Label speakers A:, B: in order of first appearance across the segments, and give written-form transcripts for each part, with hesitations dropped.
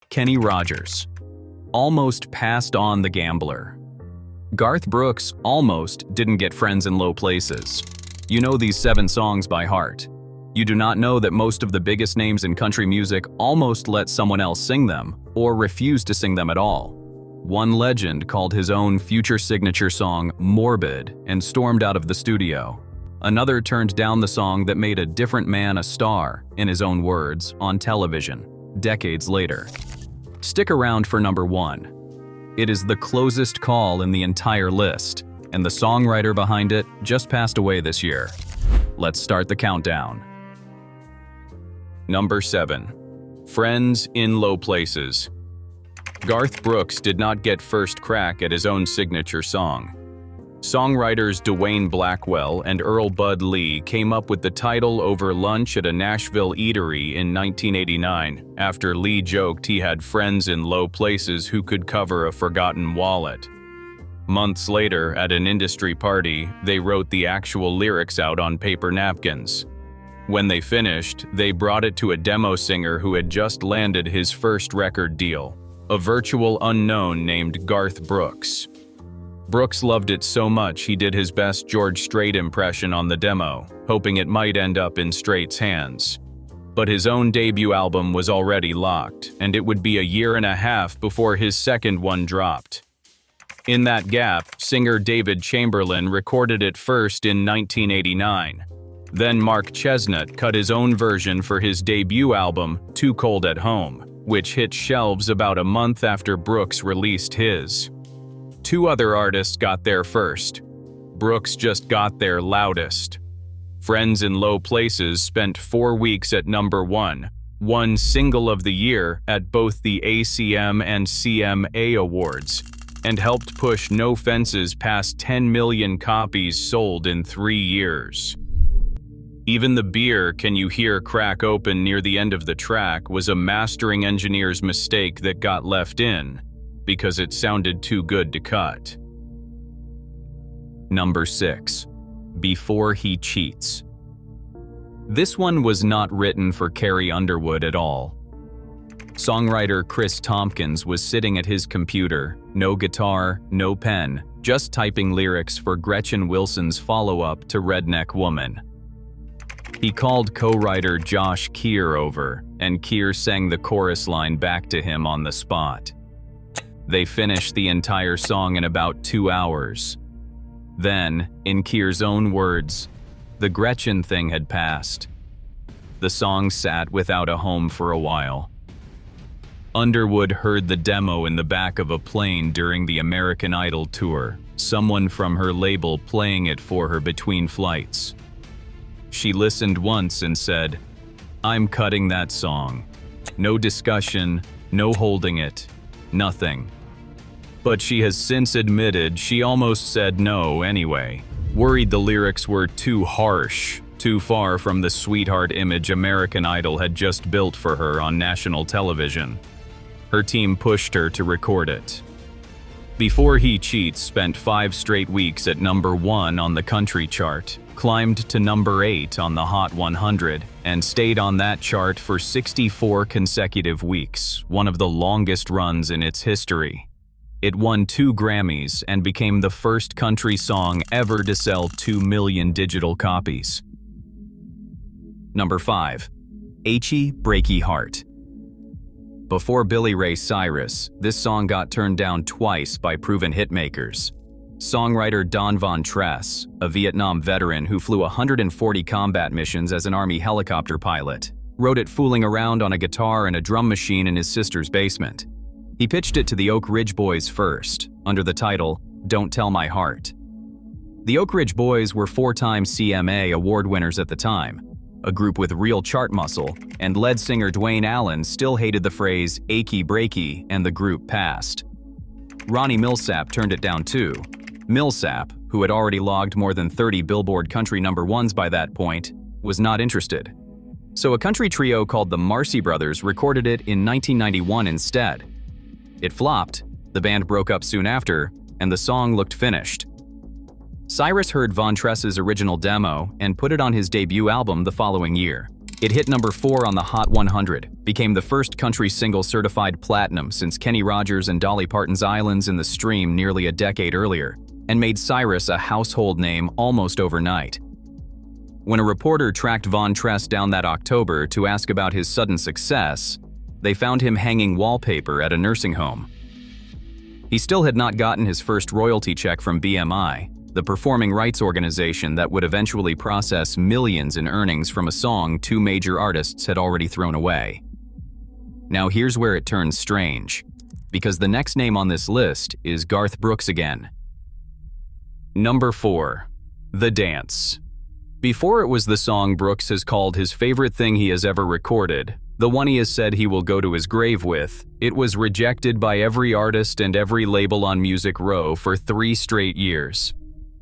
A: Kenny Rogers almost passed on the gambler. Garth Brooks almost didn't get Friends in Low Places. You know these 7 songs by heart. You do not know that most of the biggest names in country music almost let someone else sing them, or refused to sing them at all. One legend called his own future signature song morbid and stormed out of the studio. Another turned down the song that made a different man a star, in his own words, on television, decades later. Stick around for number 1. It is the closest call in the entire list, and the songwriter behind it just passed away this year. Let's start the countdown. Number 7. Friends in Low Places. Garth Brooks did not get first crack at his own signature song. Songwriters Dwayne Blackwell and Earl Bud Lee came up with the title over lunch at a Nashville eatery in 1989 after Lee joked he had friends in low places who could cover a forgotten wallet. Months later, at an industry party, they wrote the actual lyrics out on paper napkins. When they finished, they brought it to a demo singer who had just landed his first record deal, a virtual unknown named Garth Brooks. Brooks loved it so much he did his best George Strait impression on the demo, hoping it might end up in Strait's hands. But his own debut album was already locked, and it would be a year and a half before his second one dropped. In that gap, singer David Chamberlain recorded it first in 1989. Then Mark Chesnutt cut his own version for his debut album, Too Cold at Home, which hit shelves about a month after Brooks released his. 2 other artists got there first. Brooks just got there loudest. Friends in Low Places spent 4 weeks at number 1, won Single of the Year at both the ACM and CMA Awards, and helped push No Fences past 10 million copies sold in 3 years. Even the beer "Can You Hear" crack open near the end of the track was a mastering engineer's mistake that got left in, because it sounded too good to cut. Number 6. Before He Cheats. This one was not written for Carrie Underwood at all. Songwriter Chris Tompkins was sitting at his computer, no guitar, no pen, just typing lyrics for Gretchen Wilson's follow-up to Redneck Woman. He called co-writer Josh Keir over, and Keir sang the chorus line back to him on the spot. They finished the entire song in about 2 hours. Then, in Keir's own words, the Gretchen thing had passed. The song sat without a home for a while. Underwood heard the demo in the back of a plane during the American Idol tour, someone from her label playing it for her between flights. She listened once and said, "I'm cutting that song. No discussion, no holding it, nothing." But she has since admitted she almost said no anyway, worried the lyrics were too harsh, too far from the sweetheart image American Idol had just built for her on national television. Her team pushed her to record it. Before He Cheats spent 5 straight weeks at number 1 on the country chart, climbed to number 8 on the Hot 100, and stayed on that chart for 64 consecutive weeks, one of the longest runs in its history. It won 2 Grammys and became the first country song ever to sell 2 million digital copies. Number 5. Achy, Breaky Heart. Before Billy Ray Cyrus, this song got turned down twice by proven hitmakers. Songwriter Don Von Tress, a Vietnam veteran who flew 140 combat missions as an Army helicopter pilot, wrote it fooling around on a guitar and a drum machine in his sister's basement. He pitched it to the Oak Ridge Boys first, under the title, Don't Tell My Heart. The Oak Ridge Boys were 4-time CMA award winners at the time, a group with real chart muscle, and lead singer Dwayne Allen still hated the phrase Achy Breaky, and the group passed. Ronnie Milsap turned it down too. Milsap, who had already logged more than 30 Billboard country number 1s by that point, was not interested. So a country trio called the Marcy Brothers recorded it in 1991 instead. It flopped, the band broke up soon after, and the song looked finished. Cyrus heard Von Tress's original demo and put it on his debut album the following year. It hit number 4 on the Hot 100, became the first country single certified platinum since Kenny Rogers and Dolly Parton's Islands in the Stream nearly a decade earlier, and made Cyrus a household name almost overnight. When a reporter tracked Von Tress down that October to ask about his sudden success, they found him hanging wallpaper at a nursing home. He still had not gotten his first royalty check from BMI, the performing rights organization that would eventually process millions in earnings from a song 2 major artists had already thrown away. Now here's where it turns strange, because the next name on this list is Garth Brooks again. Number 4. The Dance. Before it was the song Brooks has called his favorite thing he has ever recorded, the one he has said he will go to his grave with, it was rejected by every artist and every label on Music Row for 3 straight years.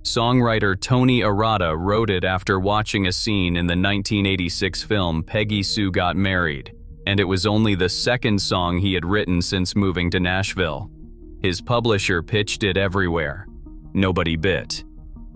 A: Songwriter Tony Arata wrote it after watching a scene in the 1986 film Peggy Sue Got Married, and it was only the second song he had written since moving to Nashville. His publisher pitched it everywhere. Nobody bit.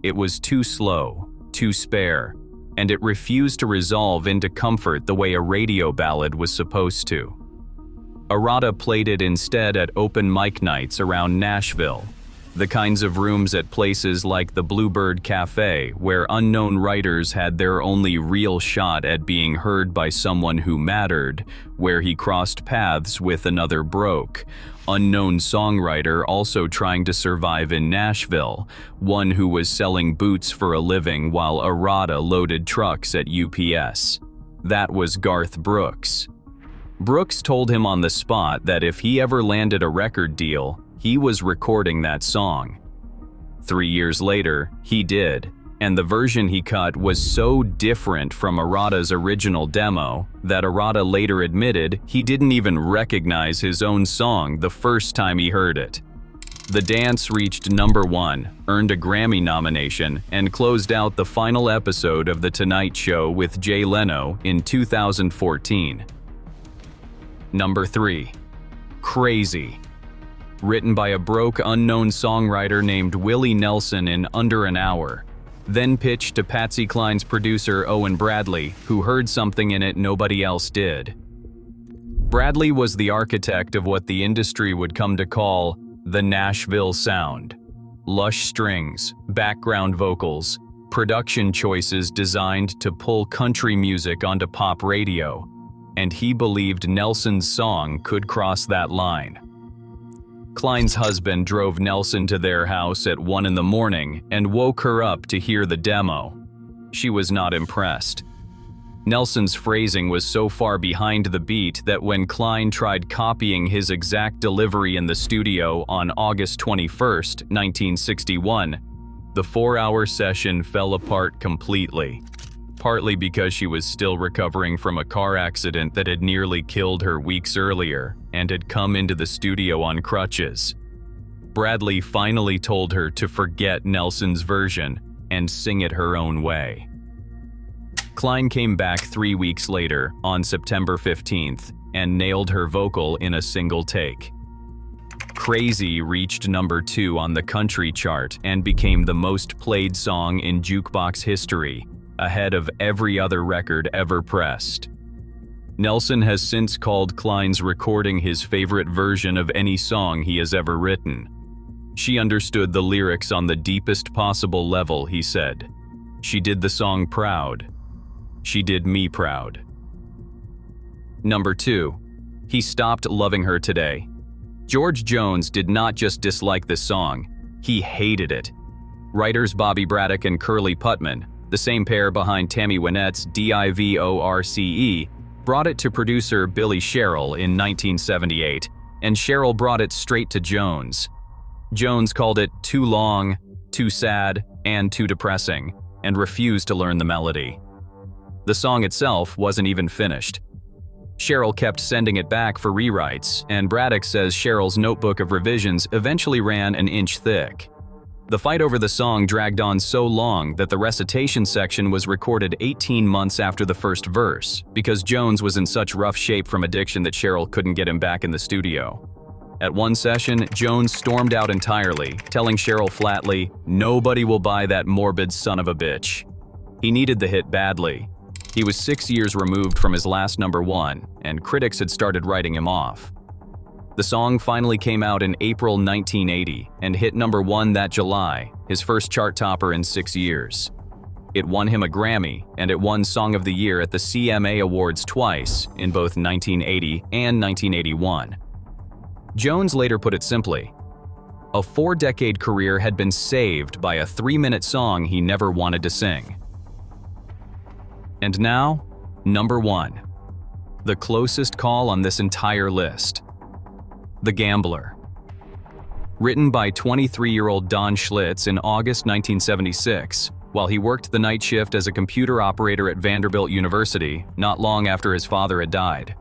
A: It was too slow, too spare, and it refused to resolve into comfort the way a radio ballad was supposed to. Arata played it instead at open mic nights around Nashville, the kinds of rooms at places like the Bluebird Cafe where unknown writers had their only real shot at being heard by someone who mattered, where he crossed paths with another broke, unknown songwriter also trying to survive in Nashville, one who was selling boots for a living while Arata loaded trucks at UPS. That was Garth Brooks. Brooks told him on the spot that if he ever landed a record deal, he was recording that song. 3 years later, he did, and the version he cut was so different from Arata's original demo that Arata later admitted he didn't even recognize his own song the first time he heard it. The Dance reached number 1, earned a Grammy nomination, and closed out the final episode of The Tonight Show with Jay Leno in 2014. Number 3. Crazy. Written by a broke, unknown songwriter named Willie Nelson in under an hour, then pitched to Patsy Cline's producer Owen Bradley, who heard something in it nobody else did. Bradley was the architect of what the industry would come to call the Nashville sound. Lush strings, background vocals, production choices designed to pull country music onto pop radio, and he believed Nelson's song could cross that line. Cline's husband drove Nelson to their house at 1 in the morning and woke her up to hear the demo. She was not impressed. Nelson's phrasing was so far behind the beat that when Cline tried copying his exact delivery in the studio on August 21, 1961, the 4-hour session fell apart completely, partly because she was still recovering from a car accident that had nearly killed her weeks earlier and had come into the studio on crutches. Bradley finally told her to forget Nelson's version and sing it her own way. Cline came back 3 weeks later, on September 15th, and nailed her vocal in a single take. Crazy reached number 2 on the country chart and became the most played song in jukebox history, ahead of every other record ever pressed. Nelson has since called Cline's recording his favorite version of any song he has ever written. She understood the lyrics on the deepest possible level, he said. She did the song proud. She did me proud. Number 2. He stopped loving her today. George Jones did not just dislike this song, he hated it. Writers Bobby Braddock and Curly Putman, the same pair behind Tammy Wynette's Divorce, brought it to producer Billy Sherrill in 1978, and Sherrill brought it straight to Jones. Jones called it too long, too sad, and too depressing, and refused to learn the melody. The song itself wasn't even finished. Sherrill kept sending it back for rewrites, and Braddock says Sherrill's notebook of revisions eventually ran an inch thick. The fight over the song dragged on so long that the recitation section was recorded 18 months after the first verse, because Jones was in such rough shape from addiction that Sherrill couldn't get him back in the studio. At one session, Jones stormed out entirely, telling Sherrill flatly, "Nobody will buy that morbid son of a bitch." He needed the hit badly. He was 6 years removed from his last #1, and critics had started writing him off. The song finally came out in April 1980 and hit #1 that July, his first chart topper in 6 years. It won him a Grammy, and it won Song of the Year at the CMA Awards twice, in both 1980 and 1981. Jones later put it simply, a 4-decade career had been saved by a 3-minute song he never wanted to sing. And now, #1. The closest call on this entire list. The Gambler. Written by 23-year-old Don Schlitz in August 1976, while he worked the night shift as a computer operator at Vanderbilt University, not long after his father had died.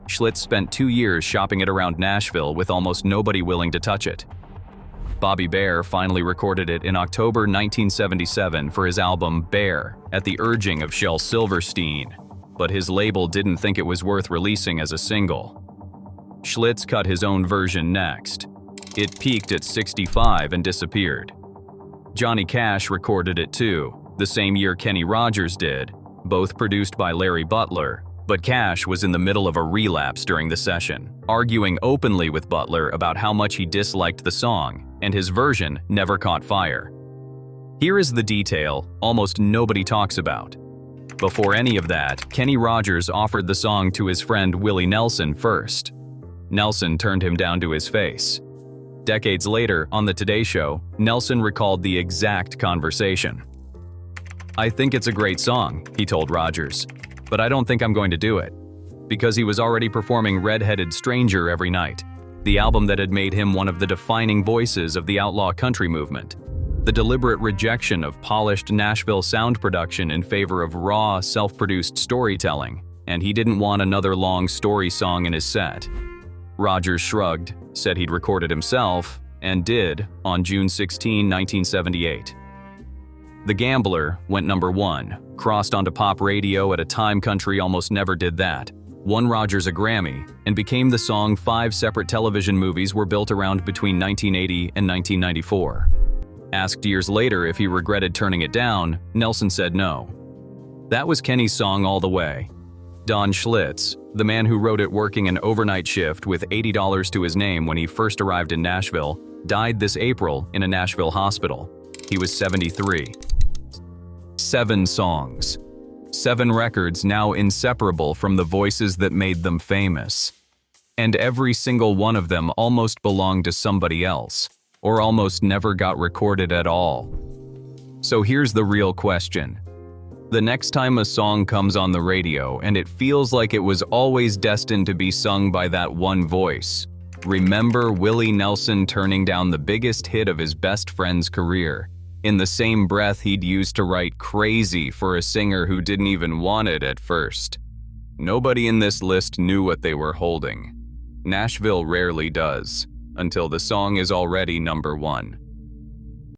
A: Schlitz spent 2 years shopping it around Nashville with almost nobody willing to touch it. Bobby Bare finally recorded it in October 1977 for his album Bare, at the urging of Shel Silverstein, but his label didn't think it was worth releasing as a single. Schlitz cut his own version next. It peaked at 65 and disappeared. Johnny Cash recorded it too, the same year Kenny Rogers did, both produced by Larry Butler, but Cash was in the middle of a relapse during the session, arguing openly with Butler about how much he disliked the song, and his version never caught fire. Here is the detail almost nobody talks about. Before any of that, Kenny Rogers offered the song to his friend Willie Nelson first. Nelson turned him down to his face. Decades later, on The Today Show, Nelson recalled the exact conversation. "I think it's a great song," he told Rogers, "but I don't think I'm going to do it." Because he was already performing Red-Headed Stranger every night, the album that had made him one of the defining voices of the outlaw country movement. The deliberate rejection of polished Nashville sound production in favor of raw, self-produced storytelling, and he didn't want another long story song in his set. Rogers shrugged, said he'd record it himself, and did on June 16, 1978. The Gambler went #1, crossed onto pop radio at a time country almost never did that, won Rogers a Grammy, and became the song 5 separate television movies were built around between 1980 and 1994. Asked years later if he regretted turning it down, Nelson said no. That was Kenny's song all the way. Don Schlitz, the man who wrote it working an overnight shift with $80 to his name when he first arrived in Nashville, died this April in a Nashville hospital. He was 73. 7 songs. 7 records now inseparable from the voices that made them famous. And every single one of them almost belonged to somebody else, or almost never got recorded at all. So here's the real question. The next time a song comes on the radio and it feels like it was always destined to be sung by that one voice, remember Willie Nelson turning down the biggest hit of his best friend's career, in the same breath he'd used to write Crazy for a singer who didn't even want it at first. Nobody in this list knew what they were holding. Nashville rarely does, until the song is already #1.